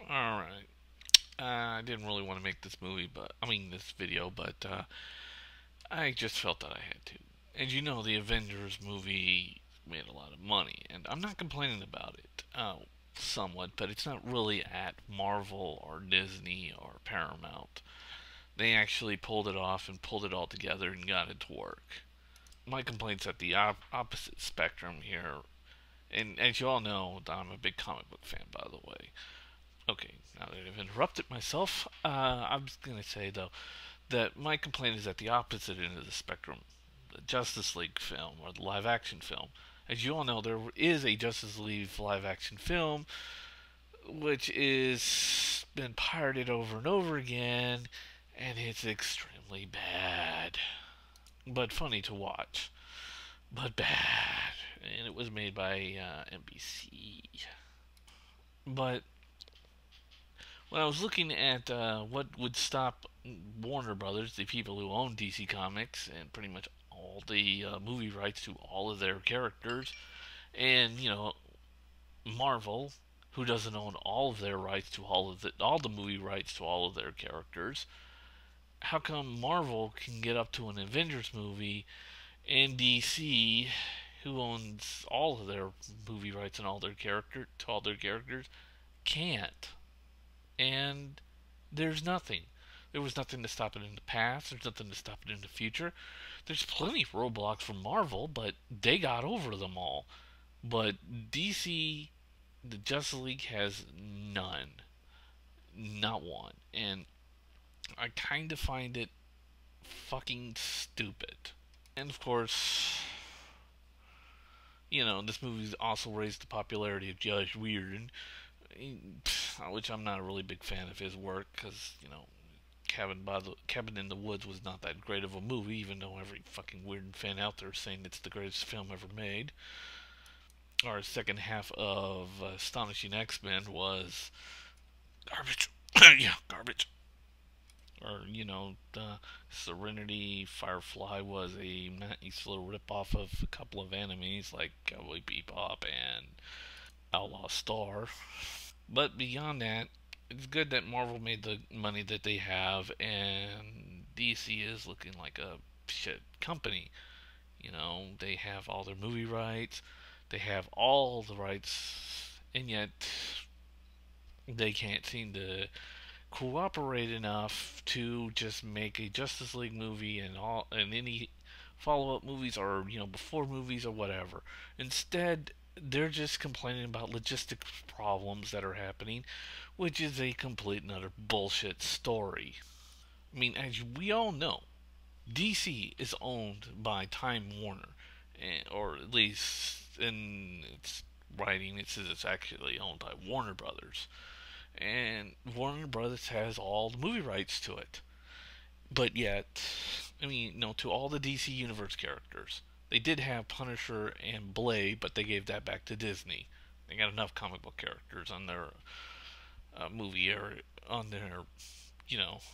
Alright. I didn't really want to make this video, but I just felt that I had to. And you know, the Avengers movie made a lot of money, and I'm not complaining about it. Somewhat, but it's not really at Marvel or Disney or Paramount. They actually pulled it off and pulled it all together and got it to work. My complaint's at the opposite spectrum here, and as you all know, I'm a big comic book fan, by the way. Okay, now that I've interrupted myself, I'm just gonna say though that my complaint is at the opposite end of the spectrum, the Justice League film or the live action film. As you all know, there is a Justice League live action film which is been pirated over and over again, and it's extremely bad, but funny to watch, but bad. And it was made by NBC. But when I was looking at what would stop Warner Brothers, the people who own DC Comics and pretty much all the movie rights to all of their characters, and Marvel, who doesn't own all of their rights to all the movie rights to all of their characters, how come Marvel can get up to an Avengers movie and DC, who owns all of their movie rights and all their characters, can't? And there's nothing. There was nothing to stop it in the past. There's nothing to stop it in the future. There's plenty of roadblocks from Marvel, but they got over them all. But DC, the Justice League has none. Not one. And I kind of find it fucking stupid. And of course, this movie's also raised the popularity of Judge Weird, which I'm not a really big fan of his work because Cabin in the Woods was not that great of a movie, even though every fucking weird fan out there is saying it's the greatest film ever made. Our second half of Astonishing X-Men was garbage. Yeah, garbage. Or Serenity Firefly was a nice little rip-off of a couple of animes like Cowboy Bebop and Outlaw Star. But beyond that, it's good that Marvel made the money that they have, and DC is looking like a shit company. They have all their movie rights, they have all the rights, and yet they can't seem to cooperate enough to just make a Justice League movie and any follow-up movies or before movies or whatever. Instead, they're just complaining about logistic problems that are happening, which is a complete and utter bullshit story. I mean, as we all know, DC is owned by Time Warner, or at least in its writing, it says it's actually owned by Warner Brothers. And Warner Brothers has all the movie rights to it. But yet, to all the DC Universe characters. They did have Punisher and Blade, but they gave that back to Disney. They got enough comic book characters on their movie area, on their,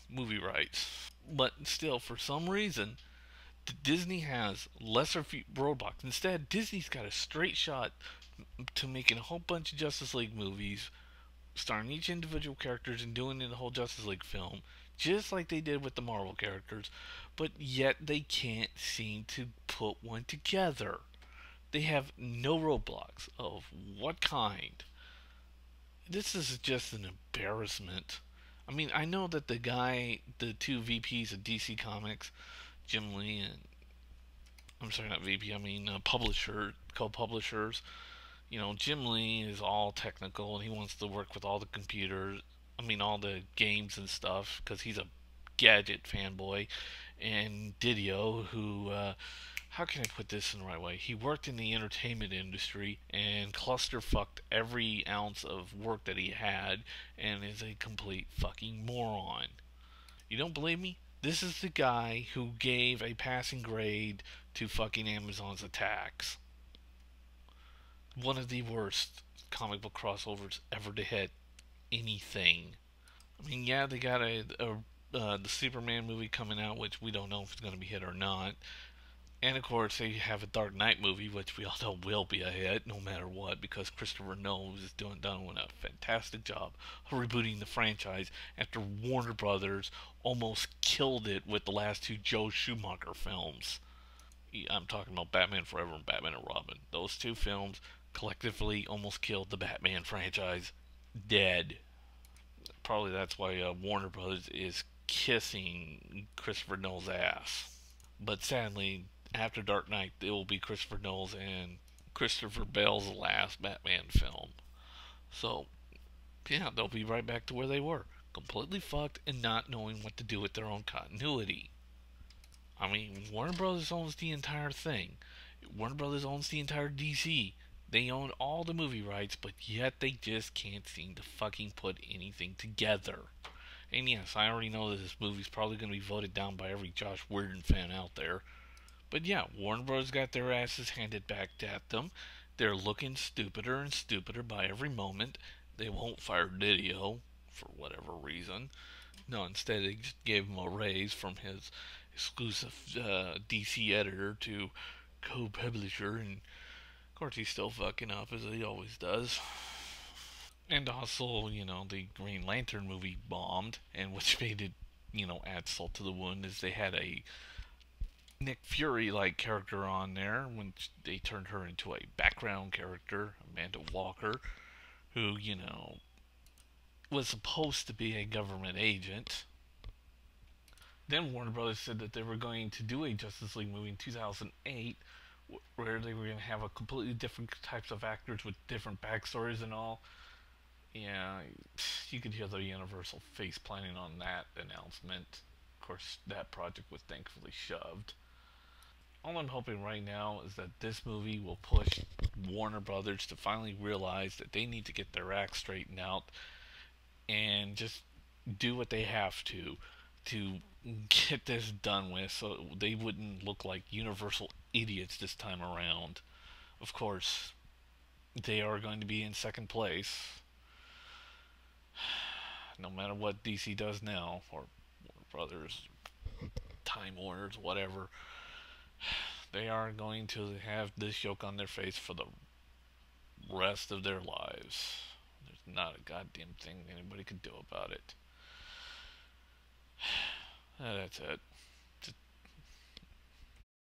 movie rights. But still, for some reason, Disney has lesser roadblocks. Instead, Disney's got a straight shot to making a whole bunch of Justice League movies, starring each individual characters and doing the whole Justice League film, just like they did with the Marvel characters, but yet they can't seem to put one together. They have no roadblocks of what kind. This is just an embarrassment. I know that the two VPs of DC Comics, Jim Lee and I'm sorry, not VP, co-publishers. Jim Lee is all technical and he wants to work with all the computers, all the games and stuff, because he's a gadget fanboy. And Didio, who, how can I put this in the right way? He worked in the entertainment industry and clusterfucked every ounce of work that he had and is a complete fucking moron. You don't believe me? This is the guy who gave a passing grade to fucking Amazon's Attacks. One of the worst comic book crossovers ever to hit anything. Yeah, they got the Superman movie coming out, which we don't know if it's going to be hit or not. And of course, they have a Dark Knight movie, which we all know will be a hit no matter what, because Christopher Nolan is doing a fantastic job of rebooting the franchise after Warner Brothers almost killed it with the last two Joe Schumacher films. I'm talking about Batman Forever and Batman and Robin. Those two films collectively almost killed the Batman franchise dead. Probably that's why Warner Brothers is kissing Christopher Nolan's ass. But sadly, after Dark Knight, it will be Christopher Nolan's and Christopher Bale's last Batman film. So, yeah, they'll be right back to where they were. Completely fucked and not knowing what to do with their own continuity. I mean, Warner Brothers owns the entire thing. Warner Brothers owns the entire DC. They own all the movie rights, but yet they just can't seem to fucking put anything together. And yes, I already know that this movie's probably going to be voted down by every Josh Whedon fan out there. But yeah, Warner Bros. Got their asses handed back at them. They're looking stupider and stupider by every moment. They won't fire Didio for whatever reason. No, instead they just gave him a raise from his exclusive DC editor to co-publisher, and of course he's still fucking up as he always does. And also, the Green Lantern movie bombed, and which made it, add salt to the wound, is they had a Nick Fury like character on there when they turned her into a background character, Amanda Walker, who, was supposed to be a government agent. Then Warner Brothers said that they were going to do a Justice League movie in 2008 where they were going to have a completely different types of actors with different backstories and all. Yeah, you could hear the Universal face planning on that announcement. Of course, that project was thankfully shoved. All I'm hoping right now is that this movie will push Warner Brothers to finally realize that they need to get their act straightened out and just do what they have to get this done with so they wouldn't look like universal idiots this time around. Of course, they are going to be in second place no matter what DC does now, or Warner Brothers, Time Warners, whatever. They are going to have this yoke on their face for the rest of their lives. There's not a goddamn thing anybody can do about it. That's it.